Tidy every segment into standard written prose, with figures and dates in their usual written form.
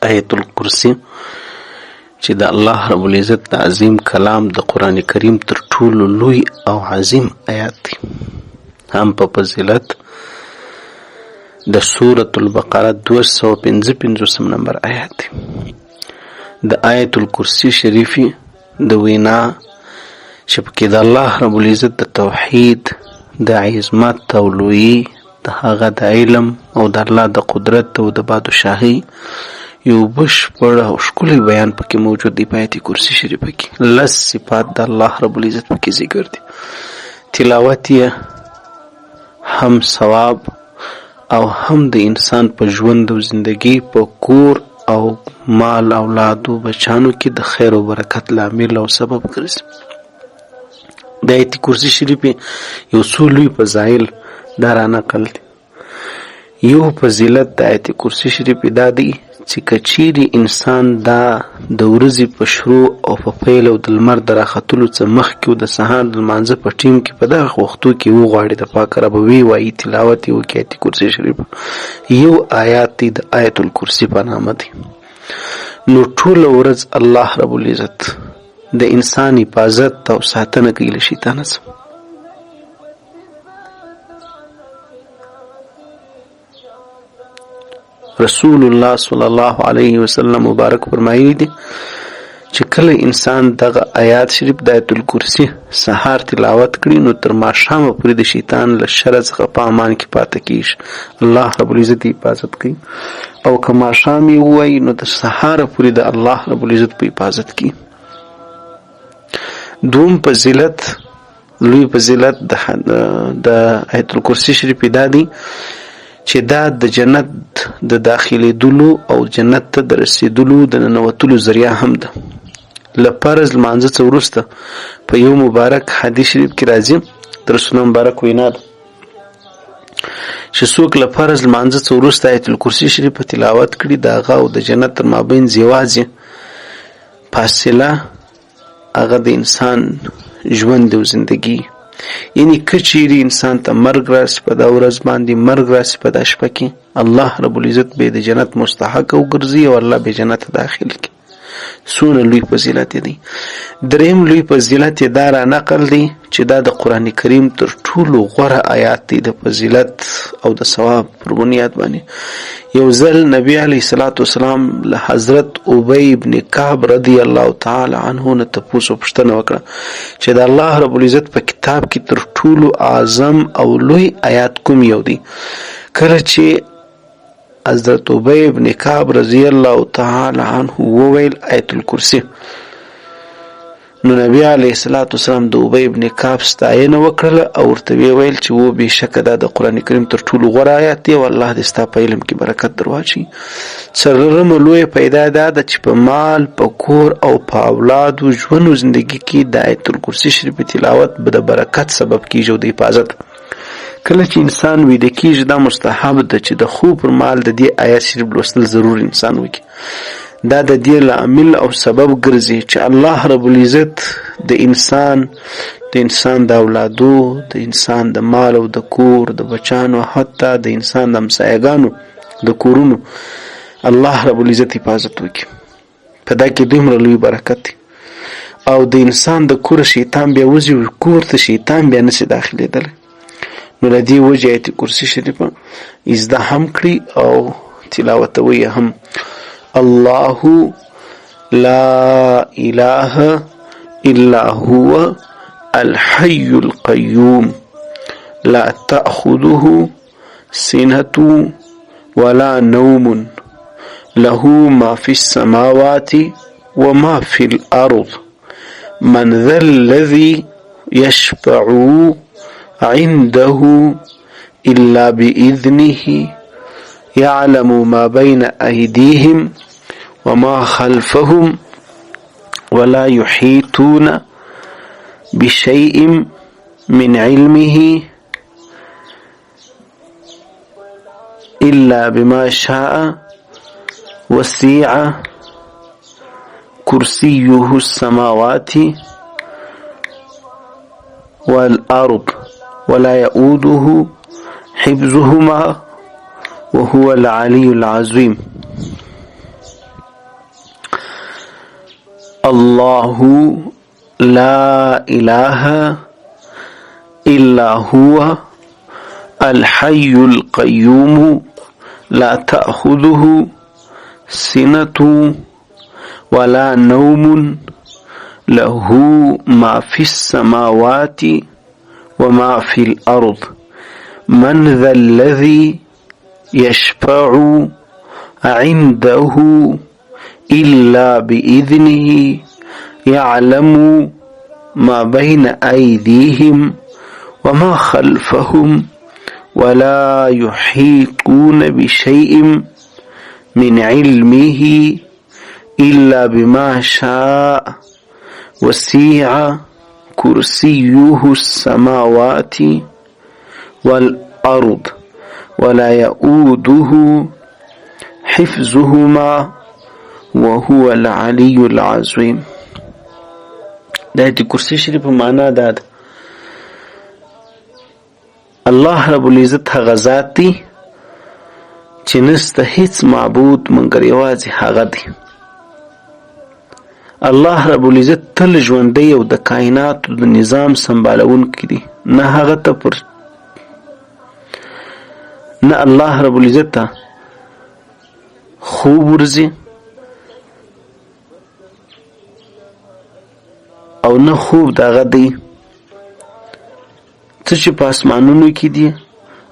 آیت الکرسی چې د الله رب العزت د عظیم کلام د قرآن کریم تر ټولو لوی او عظیم آیات دی. هم په فضیلت د سورة البقره 255 نمبر آیات دی. د آیت الکرسی شریفی د وینا چې پکې د الله رب العزت د توحید د عظمت او لویی د هغه د علم او د الله د قدرت او د بادشاهی یو بشپړ او ښکلی بیان پکې موجود دی. په آیت کرسی شریفه کې لس صفات د الله رب العزت پکې ذکر دي. تلاوت یې هم ثواب او هم د انسان په ژوند او زندگی په کور او مال اولاد او بچانو کې د خیر او برکت لامل او سبب ګرځي. د آیت کرسی شریفه یو څو لوی فضایل دا را نقل دي. یو فضیلت د آیت کرسی شریفه دا دی چې کچيري انسان دا د ورځې په شروع او په پیل او د لمر د راختلو څخه مخکې او د سهار د لمانځه په ټیم کې په دغه وختو کې وغواړي د پاک رب وایي تلاوت یې وکړي آیت کرسی شریف یو آیات دی د آیت الکرسی په نامه دی. نو ټول ورځ الله رب العزت د انسان حفاظت او ساتنه کوي له شیطان څخه. رسول الله صلی الله علیه وسلم مبارک فرمایلی دي چې کله انسان دغه آیات شریف د آیت الکرسی سهار تلاوت کړي نو تر ماښامه پورې د شیطان له شر څخه په امان کې پاتې کیږي. الله رب العزت حفاظت کوي او که ماښام یې ووایي نو د سهار پورې د الله رب العزت په حفاظت کوي. دوم فضیلت لوی فضیلت د آیت الکرسی شریف دا دی چې دا د جنت د داخلي دلو او جنت ته د رسیدلو د ننوتلو ذریعہ هم ده. لپاره لمانځه څخه وروسته په یو مبارک حدیث شریف کې راځي د رسول مبارک وینا ده چې څوک لپاره لمانځه څخه وروسته آیت الکرسی شریف په تلاوت کړي دا هغه او د جنت تر مابین یوازې فاصله هغه د انسان ژوند او زندگی یعنی کچيري انسان ته مرګ راسي په دا ورځ باندې مرګ راسي په دا شپه کې الله رب العزت به د جنت مستحق او ګرځي او الله به جنت داخل کی. سونه لوی فضیلت دی. دریم لوی فضیلت دا را نقل دی چې دا د قران کریم تر ټولو غوره آیات دي د فضیلت او د ثواب پر بنیاد باندې. یو ځل نبی علیه الصلاۃ والسلام له حضرت ابی ابن کعب رضی الله تعالی عنه نه تاسو پوښتنه وکړه چې د الله رب العزت په کتاب کې تر ټولو اعظم او لوی آیات کوم یو دی؟ کله چې حضرت ابی ابن کعب رضی الله تعالی عنه وویل آیت الکرسی نو نبی علیه الصلاۃ والسلام د ابی ابن کعب ستاینه وکړه او ورته ویل چې و به شک دا د قران کریم تر ټولو غوره آیات دی او الله دې ستا په علم کې برکت درواچي. څلورم لوی پیدا ده چې په مال په کور او په اولاد او ژوند او ژوندۍ کې د آیت الکرسی شریف تلاوت به د برکت سبب کیږي او د حفاظت. کله چې انسان ویده کیږي دا مستحب ده چې د خوب پر مال د دې آیات شریف لوستل ضرور انسان وکړي. دا د دې لامل او سبب ګرځي چې الله رب العزت د انسان د اولادو د انسان د مال او د کور د بچانو حتی د انسان د همسایګانو د کورونو الله رب العزت حفاظت وکړي. په دا کې دومره لوی برکت دی او د انسان د کور شیطان بیا وځي کور ته شیطان بیا نشي داخليدلی. نو لدی وجه آیت کرسی شریفه ازده هم کړي او تلاوتوي هم الله لا اله الا هو الحي القيوم لا تأخذه سنة ولا نوم له ما في السماوات وما في الأرض من ذا الذي يشفع عنده إلا بإذنه يعلم ما بين أيديهم وما خلفهم ولا يحيطون بشيء من علمه إلا بما شاء وسع كرسيه السماوات والأرض ولا يؤوده حفظهما وهو العلي العظيم. الله لا إله إلا هو الحي القيوم لا تأخذه سنة ولا نوم له ما في السماوات وما في الأرض من ذا الذي يشفع عنده إلا بإذنه يعلم ما بين أيديهم وما خلفهم ولا يحيطون بشيء من علمه إلا بما شاء وسع كرسيه السماوات والأرض ولا يؤوده حفظهما وهو العلي العظيم. د آیت کرسی شریف معنا دا ده الله رب العزت هغه ذات دی چې نسته هیڅ معبود مګر یوازې هغه دی. الله رب العزت تل ژوندی او د کائناتو د نظام سمبالونکی دی. نه هغه ته پر نه الله رب العزت ته خوب ورځي او نه خوب دغه دی. څه چې په اسمانونو کې دي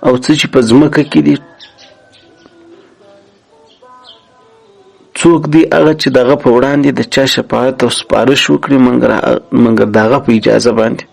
او څه چې په ځمکه کې دي څوک دی هغه چې دغه په وړاندې د چا شفاعت او سپارش وکړي مګر دغه په اجازه باندې.